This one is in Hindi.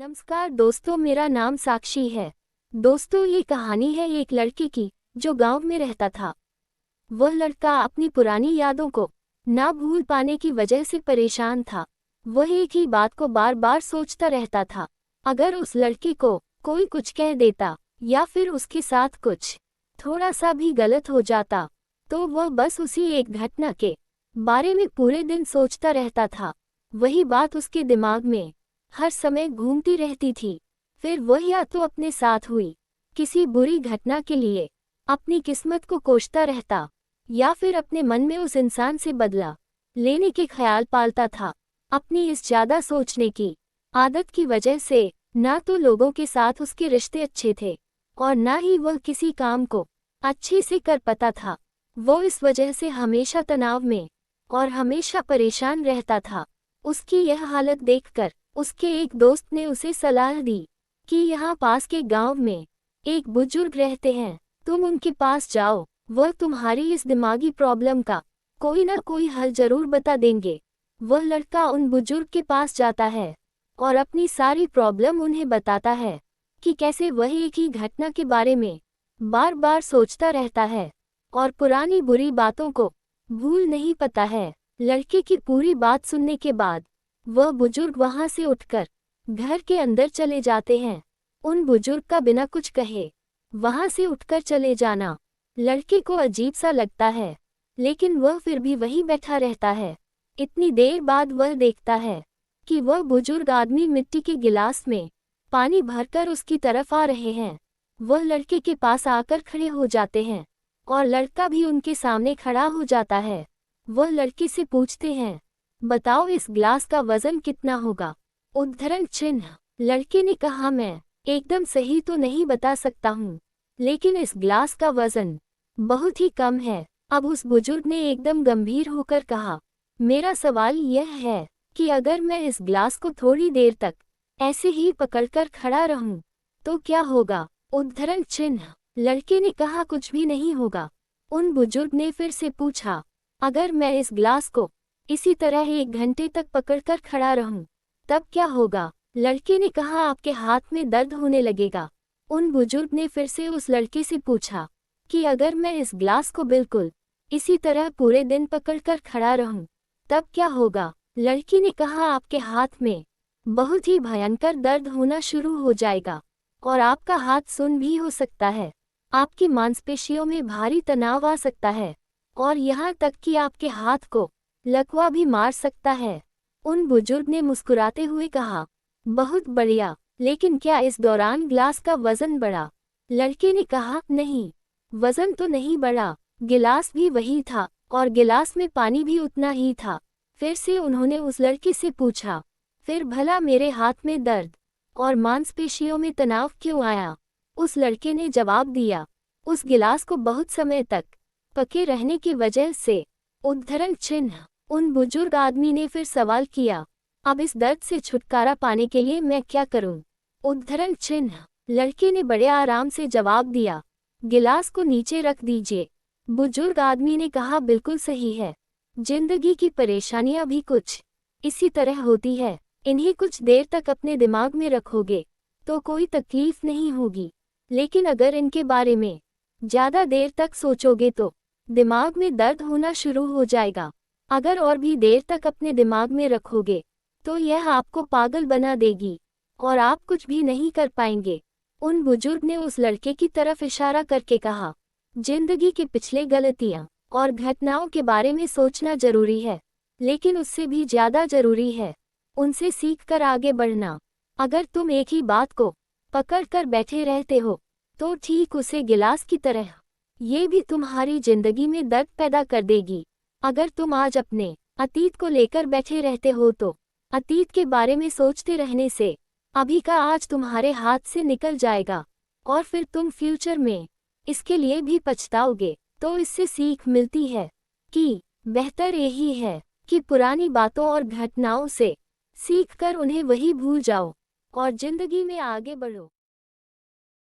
नमस्कार दोस्तों, मेरा नाम साक्षी है। दोस्तों, ये कहानी है एक लड़के की जो गांव में रहता था। वह लड़का अपनी पुरानी यादों को ना भूल पाने की वजह से परेशान था। वह एक ही बात को बार बार सोचता रहता था। अगर उस लड़के को कोई कुछ कह देता या फिर उसके साथ कुछ थोड़ा सा भी गलत हो जाता तो वह बस उसी एक घटना के बारे में पूरे दिन सोचता रहता था। वही बात उसके दिमाग में हर समय घूमती रहती थी। फिर वह या तो अपने साथ हुई किसी बुरी घटना के लिए अपनी किस्मत को कोसता रहता या फिर अपने मन में उस इंसान से बदला लेने के ख्याल पालता था। अपनी इस ज़्यादा सोचने की आदत की वजह से ना तो लोगों के साथ उसके रिश्ते अच्छे थे और ना ही वह किसी काम को अच्छे से कर पाता था। वो इस वजह से हमेशा तनाव में और हमेशा परेशान रहता था। उसकी यह हालत देखकर उसके एक दोस्त ने उसे सलाह दी कि यहाँ पास के गांव में एक बुजुर्ग रहते हैं, तुम उनके पास जाओ, वह तुम्हारी इस दिमागी प्रॉब्लम का कोई ना कोई हल जरूर बता देंगे। वह लड़का उन बुजुर्ग के पास जाता है और अपनी सारी प्रॉब्लम उन्हें बताता है कि कैसे वह एक ही घटना के बारे में बार बार सोचता रहता है और पुरानी बुरी बातों को भूल नहीं पाता है। लड़के की पूरी बात सुनने के बाद वह बुजुर्ग वहां से उठकर घर के अंदर चले जाते हैं। उन बुजुर्ग का बिना कुछ कहे वहां से उठकर चले जाना लड़के को अजीब सा लगता है, लेकिन वह फिर भी वहीं बैठा रहता है। इतनी देर बाद वह देखता है कि वह बुजुर्ग आदमी मिट्टी के गिलास में पानी भरकर उसकी तरफ आ रहे हैं। वह लड़के के पास आकर खड़े हो जाते हैं और लड़का भी उनके सामने खड़ा हो जाता है। वह लड़के से पूछते हैं, बताओ इस ग्लास का वजन कितना होगा? उद्धरण चिन्ह। लड़के ने कहा, मैं एकदम सही तो नहीं बता सकता हूँ, लेकिन इस ग्लास का वजन बहुत ही कम है। अब उस बुजुर्ग ने एकदम गंभीर होकर कहा, मेरा सवाल यह है कि अगर मैं इस ग्लास को थोड़ी देर तक ऐसे ही पकड़कर खड़ा रहूं तो क्या होगा? उद्धरण चिन्ह। लड़के ने कहा, कुछ भी नहीं होगा। उन बुजुर्ग ने फिर से पूछा, अगर मैं इस ग्लास को इसी तरह 1 घंटे तक पकड़कर खड़ा रहूं तब क्या होगा? लड़के ने कहा, आपके हाथ में दर्द होने लगेगा। उन बुजुर्ग ने फिर से उस लड़के से पूछा कि अगर मैं इस ग्लास को बिल्कुल इसी तरह पूरे दिन पकड़कर खड़ा रहूं तब क्या होगा? लड़की ने कहा, आपके हाथ में बहुत ही भयंकर दर्द होना शुरू हो जाएगा और आपका हाथ सुन्न भी हो सकता है। आपकी मांसपेशियों में भारी तनाव आ सकता है और यहाँ तक कि आपके हाथ को लकवा भी मार सकता है। उन बुजुर्ग ने मुस्कुराते हुए कहा, बहुत बढ़िया, लेकिन क्या इस दौरान ग्लास का वजन बढ़ा? लड़के ने कहा, नहीं, वजन तो नहीं बढ़ा, गिलास भी वही था और गिलास में पानी भी उतना ही था। फिर से उन्होंने उस लड़के से पूछा, फिर भला मेरे हाथ में दर्द और मांसपेशियों में तनाव क्यों आया? उस लड़के ने जवाब दिया, उस गिलास को बहुत समय तक पके रहने की वजह से। उद्धरण चिन्ह। उन बुजुर्ग आदमी ने फिर सवाल किया, अब इस दर्द से छुटकारा पाने के लिए मैं क्या करूं? उद्धरण चिन्ह। लड़के ने बड़े आराम से जवाब दिया, गिलास को नीचे रख दीजिए। बुजुर्ग आदमी ने कहा, बिल्कुल सही है, जिंदगी की परेशानियां भी कुछ इसी तरह होती है। इन्हें कुछ देर तक अपने दिमाग में रखोगे तो कोई तकलीफ नहीं होगी, लेकिन अगर इनके बारे में ज़्यादा देर तक सोचोगे तो दिमाग में दर्द होना शुरू हो जाएगा। अगर और भी देर तक अपने दिमाग में रखोगे तो यह आपको पागल बना देगी और आप कुछ भी नहीं कर पाएंगे। उन बुजुर्ग ने उस लड़के की तरफ इशारा करके कहा, जिंदगी के पिछले गलतियां और घटनाओं के बारे में सोचना जरूरी है, लेकिन उससे भी ज़्यादा जरूरी है उनसे सीख कर आगे बढ़ना। अगर तुम एक ही बात को पकड़ कर बैठे रहते हो तो ठीक उसे गिलास की तरह ये भी तुम्हारी जिंदगी में दर्द पैदा कर देगी। अगर तुम आज अपने अतीत को लेकर बैठे रहते हो तो अतीत के बारे में सोचते रहने से अभी का आज तुम्हारे हाथ से निकल जाएगा और फिर तुम फ्यूचर में इसके लिए भी पछताओगे। तो इससे सीख मिलती है कि बेहतर यही है कि पुरानी बातों और घटनाओं से सीख कर उन्हें वही भूल जाओ और जिंदगी में आगे बढ़ो।